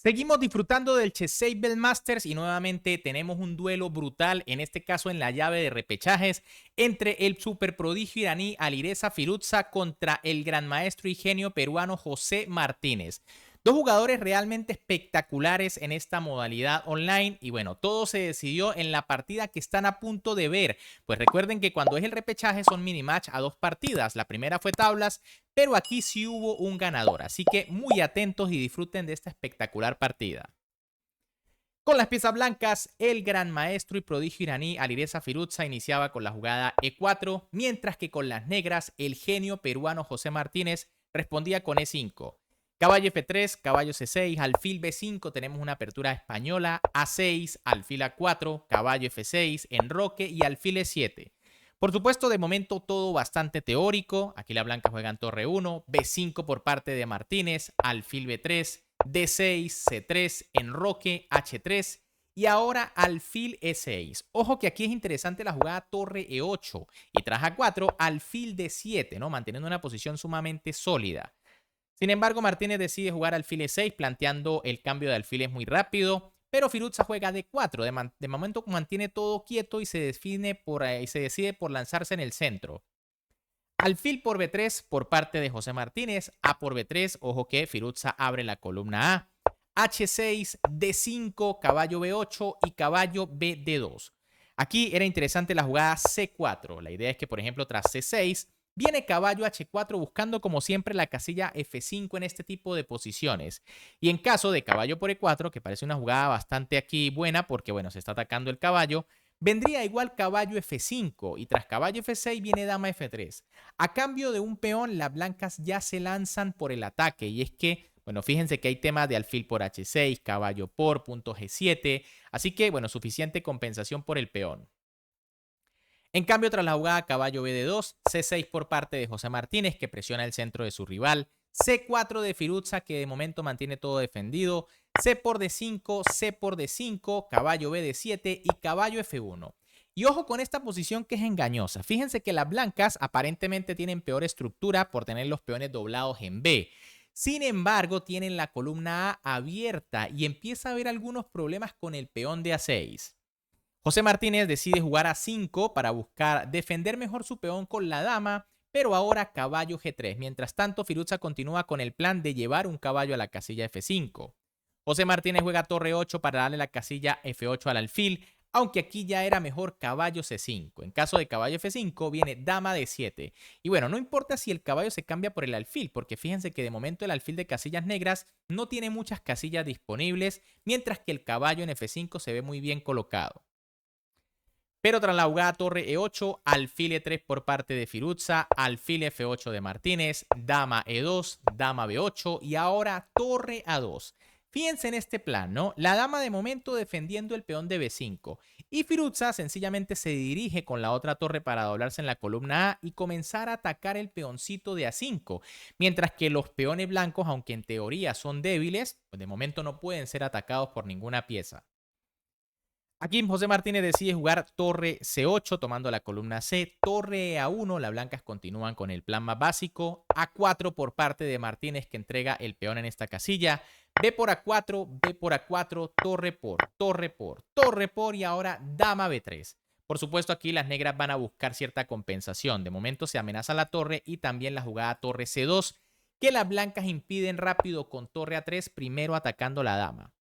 Seguimos disfrutando del Chessable Masters y nuevamente tenemos un duelo brutal, en este caso en la llave de repechajes, entre el superprodigio iraní Alireza Firouzja contra el gran maestro y genio peruano José Martínez. Dos jugadores realmente espectaculares en esta modalidad online y bueno, todo se decidió en la partida que están a punto de ver. Pues recuerden que cuando es el repechaje son minimatch a dos partidas. La primera fue tablas, pero aquí sí hubo un ganador. Así que muy atentos y disfruten de esta espectacular partida. Con las piezas blancas, el gran maestro y prodigio iraní Alireza Firouzja iniciaba con la jugada E4, mientras que con las negras, el genio peruano José Martínez respondía con E5. Caballo F3, caballo C6, alfil B5, tenemos una apertura española, A6, alfil A4, caballo F6, enroque y alfil E7. Por supuesto, de momento todo bastante teórico. Aquí la blanca juega en torre 1, B5 por parte de Martínez, alfil B3, D6, C3, enroque, H3 y ahora alfil E6. Ojo que aquí es interesante la jugada torre E8 y tras A4, alfil D7, ¿no? Manteniendo una posición sumamente sólida. Sin embargo, Martínez decide jugar alfil E6, planteando el cambio de alfiles muy rápido, pero Firouzja juega D4. De momento mantiene todo quieto y se decide por lanzarse en el centro. Alfil por B3 por parte de José Martínez, A por B3, ojo que Firouzja abre la columna A, H6, D5, caballo B8 y caballo BD2. Aquí era interesante la jugada C4. La idea es que, por ejemplo, tras C6, viene caballo H4 buscando como siempre la casilla F5 en este tipo de posiciones. Y en caso de caballo por E4, que parece una jugada bastante aquí buena porque, bueno, se está atacando el caballo, vendría igual caballo F5 y tras caballo F6 viene dama F3. A cambio de un peón, las blancas ya se lanzan por el ataque y es que, bueno, fíjense que hay temas de alfil por H6, caballo por, punto G7, así que, bueno, suficiente compensación por el peón. En cambio, tras la jugada caballo BD2, C6 por parte de José Martínez, que presiona el centro de su rival, C4 de Firouzja, que de momento mantiene todo defendido, C por D5, C por D5, caballo BD7 y caballo F1. Y ojo con esta posición que es engañosa. Fíjense que las blancas aparentemente tienen peor estructura por tener los peones doblados en B. Sin embargo, tienen la columna A abierta y empieza a haber algunos problemas con el peón de A6. José Martínez decide jugar a 5 para buscar defender mejor su peón con la dama, pero ahora caballo G3. Mientras tanto, Firouzja continúa con el plan de llevar un caballo a la casilla F5. José Martínez juega torre 8 para darle la casilla F8 al alfil, aunque aquí ya era mejor caballo C5. En caso de caballo F5 viene dama D7. Y bueno, no importa si el caballo se cambia por el alfil, porque fíjense que de momento el alfil de casillas negras no tiene muchas casillas disponibles, mientras que el caballo en F5 se ve muy bien colocado. Pero tras la jugada torre E8, alfil E3 por parte de Firouzja, alfil F8 de Martínez, dama E2, dama B8 y ahora torre A2. Fíjense en este plan, ¿no? La dama de momento defendiendo el peón de B5 y Firouzja sencillamente se dirige con la otra torre para doblarse en la columna A y comenzar a atacar el peoncito de A5, mientras que los peones blancos, aunque en teoría son débiles, pues de momento no pueden ser atacados por ninguna pieza. Aquí José Martínez decide jugar torre C8 tomando la columna C, torre A1, las blancas continúan con el plan más básico, A4 por parte de Martínez que entrega el peón en esta casilla, B por A4, B por A4, torre por, torre por, torre por y ahora dama B3. Por supuesto aquí las negras van a buscar cierta compensación, de momento se amenaza la torre y también la jugada torre C2 que las blancas impiden rápido con torre A3 primero atacando la dama.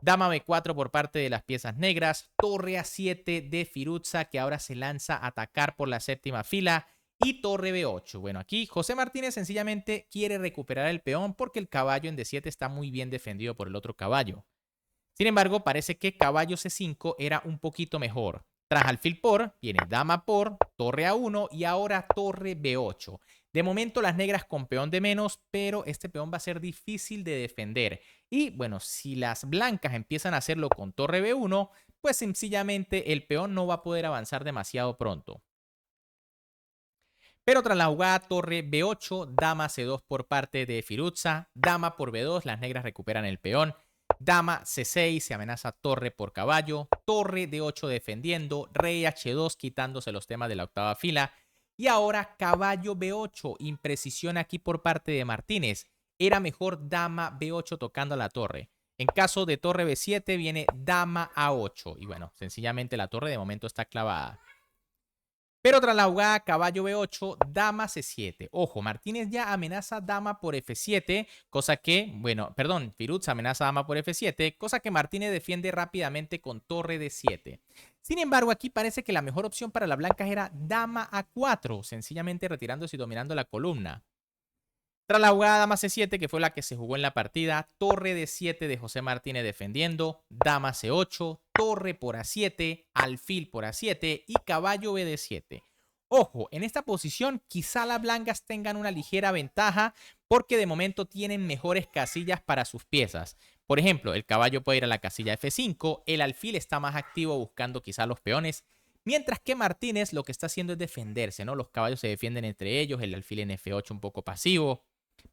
Dama B4 por parte de las piezas negras, torre A7 de Firouzja que ahora se lanza a atacar por la séptima fila y torre B8. Bueno, aquí José Martínez sencillamente quiere recuperar el peón porque el caballo en D7 está muy bien defendido por el otro caballo. Sin embargo, parece que caballo C5 era un poquito mejor. Tras alfil por, viene dama por, torre A1 y ahora torre B8. De momento las negras con peón de menos, pero este peón va a ser difícil de defender. Y bueno, si las blancas empiezan a hacerlo con torre B1, pues sencillamente el peón no va a poder avanzar demasiado pronto. Pero tras la jugada torre B8, dama C2 por parte de Firouzja, dama por B2, las negras recuperan el peón. Dama C6, se amenaza torre por caballo, torre D8 defendiendo, rey H2 quitándose los temas de la octava fila y ahora caballo B8, imprecisión aquí por parte de Martínez. Era mejor dama B8 tocando la torre. En caso de torre B7 viene dama A8. Y bueno, sencillamente la torre de momento está clavada. Pero tras la jugada caballo B8, dama C7. Ojo, Martínez ya amenaza dama por F7, cosa que, bueno, perdón, Firouzja amenaza dama por F7, cosa que Martínez defiende rápidamente con torre D7. Sin embargo, aquí parece que la mejor opción para las blancas era dama A4, sencillamente retirándose y dominando la columna. Tras la jugada dama C7, que fue la que se jugó en la partida, torre D7 de José Martínez defendiendo, dama C8, torre por A7, alfil por A7 y caballo BD7. Ojo, en esta posición quizá las blancas tengan una ligera ventaja porque de momento tienen mejores casillas para sus piezas. Por ejemplo, el caballo puede ir a la casilla F5, el alfil está más activo buscando quizá los peones, mientras que Martínez lo que está haciendo es defenderse, ¿no? Los caballos se defienden entre ellos, el alfil en F8 un poco pasivo.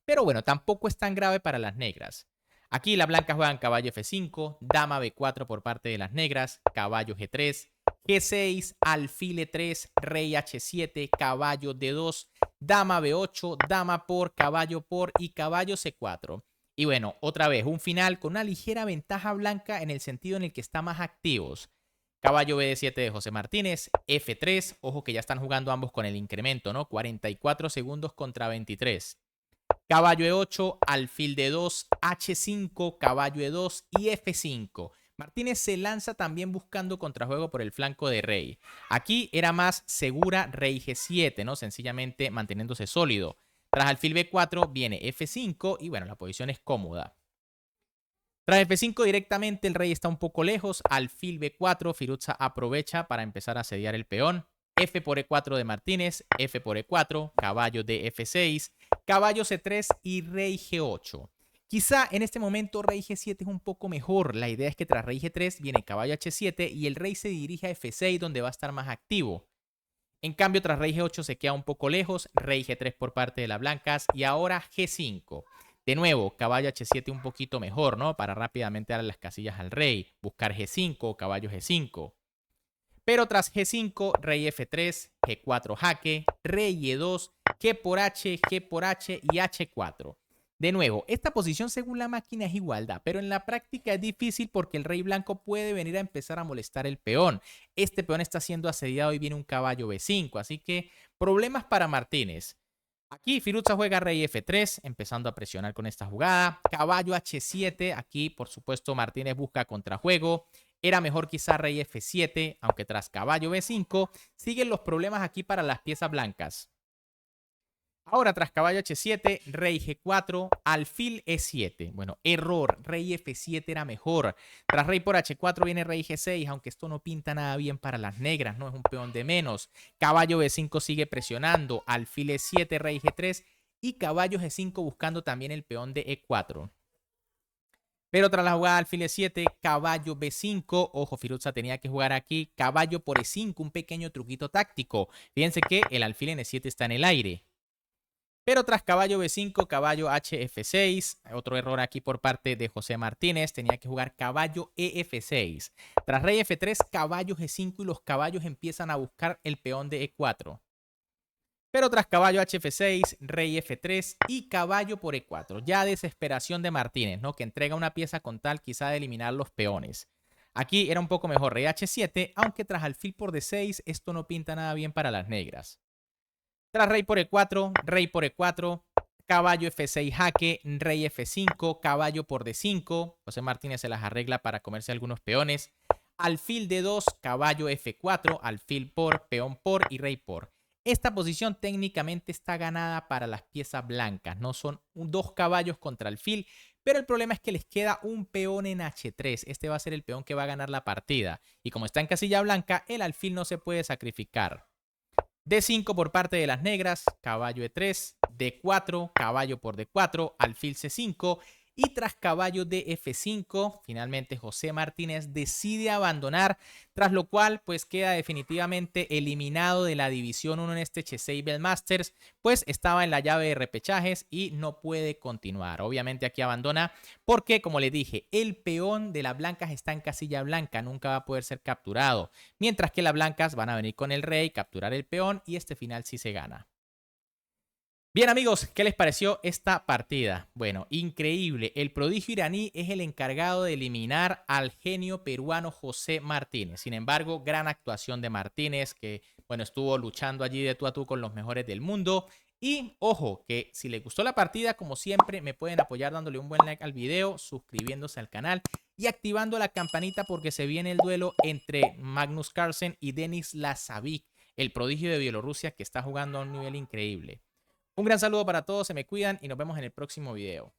Pero bueno, tampoco es tan grave para las negras. Aquí las blancas juegan caballo F5, dama B4 por parte de las negras, caballo G3, G6, alfil E3, rey H7, caballo D2, dama B8, dama por, caballo por y caballo C4. Y bueno, otra vez, un final con una ligera ventaja blanca en el sentido en el que está más activos. Caballo BD7 de José Martínez, F3, ojo que ya están jugando ambos con el incremento, ¿no? 44 segundos contra 23. Caballo E8, alfil D2, H5, caballo E2 y F5. Martínez se lanza también buscando contrajuego por el flanco de rey. Aquí era más segura rey G7, ¿no? Sencillamente manteniéndose sólido. Tras alfil B4 viene F5 y bueno, la posición es cómoda. Tras F5 directamente el rey está un poco lejos. Alfil B4, Firouzja aprovecha para empezar a asediar el peón. F por E4 de Martínez, F por E4, caballo de F6, caballo C3 y rey G8. Quizá en este momento rey G7 es un poco mejor. La idea es que tras rey G3 viene caballo H7 y el rey se dirige a F6 donde va a estar más activo. En cambio, tras rey G8 se queda un poco lejos, rey G3 por parte de las blancas y ahora G5. De nuevo, caballo H7 un poquito mejor, ¿no? Para rápidamente darle las casillas al rey, buscar G5, caballo G5. Pero tras G5, rey F3, G4 jaque, rey E2, G por H y H4. De nuevo, esta posición según la máquina es igualdad, pero en la práctica es difícil porque el rey blanco puede venir a empezar a molestar el peón. Este peón está siendo asediado y viene un caballo B5, así que problemas para Martínez. Aquí Firouzja juega rey F3, empezando a presionar con esta jugada. Caballo H7, aquí por supuesto Martínez busca contrajuego. Era mejor quizá rey F7, aunque tras caballo B5 siguen los problemas aquí para las piezas blancas. Ahora tras caballo H7, rey G4, alfil E7. Bueno, error, rey F7 era mejor. Tras rey por H4 viene rey G6, aunque esto no pinta nada bien para las negras, no es un peón de menos. Caballo B5 sigue presionando, alfil E7, rey G3 y caballo G5 buscando también el peón de E4. Pero tras la jugada alfil E7, caballo B5, ojo, Firouzja tenía que jugar aquí, caballo por E5, un pequeño truquito táctico. Fíjense que el alfil en E7 está en el aire. Pero tras caballo B5, caballo HF6, otro error aquí por parte de José Martínez, tenía que jugar caballo EF6. Tras rey F3, caballo G5 y los caballos empiezan a buscar el peón de E4. Pero tras caballo HF6, rey F3 y caballo por E4. Ya desesperación de Martínez, ¿no? Que entrega una pieza con tal quizá de eliminar los peones. Aquí era un poco mejor rey H7, aunque tras alfil por D6 esto no pinta nada bien para las negras. Tras rey por E4, caballo F6 jaque, rey F5, caballo por D5. José Martínez se las arregla para comerse algunos peones. Alfil D2, caballo F4, alfil por, peón por y rey por. Esta posición técnicamente está ganada para las piezas blancas, no son dos caballos contra alfil, pero el problema es que les queda un peón en H3. Este va a ser el peón que va a ganar la partida. Y como está en casilla blanca, el alfil no se puede sacrificar. D5 por parte de las negras, caballo E3, D4, caballo por D4, alfil C5 y tras caballo de F5, finalmente José Martínez decide abandonar, tras lo cual pues queda definitivamente eliminado de la División 1 en este Chessable Masters, pues estaba en la llave de repechajes y no puede continuar. Obviamente aquí abandona porque, como les dije, el peón de las blancas está en casilla blanca, nunca va a poder ser capturado, mientras que las blancas van a venir con el rey, capturar el peón y este final sí se gana. Bien amigos, ¿qué les pareció esta partida? Bueno, increíble. El prodigio iraní es el encargado de eliminar al genio peruano José Martínez. Sin embargo, gran actuación de Martínez que, bueno, estuvo luchando allí de tú a tú con los mejores del mundo. Y ojo, que si les gustó la partida, como siempre, me pueden apoyar dándole un buen like al video, suscribiéndose al canal y activando la campanita porque se viene el duelo entre Magnus Carlsen y Denis Lazavic, el prodigio de Bielorrusia que está jugando a un nivel increíble. Un gran saludo para todos, se me cuidan y nos vemos en el próximo video.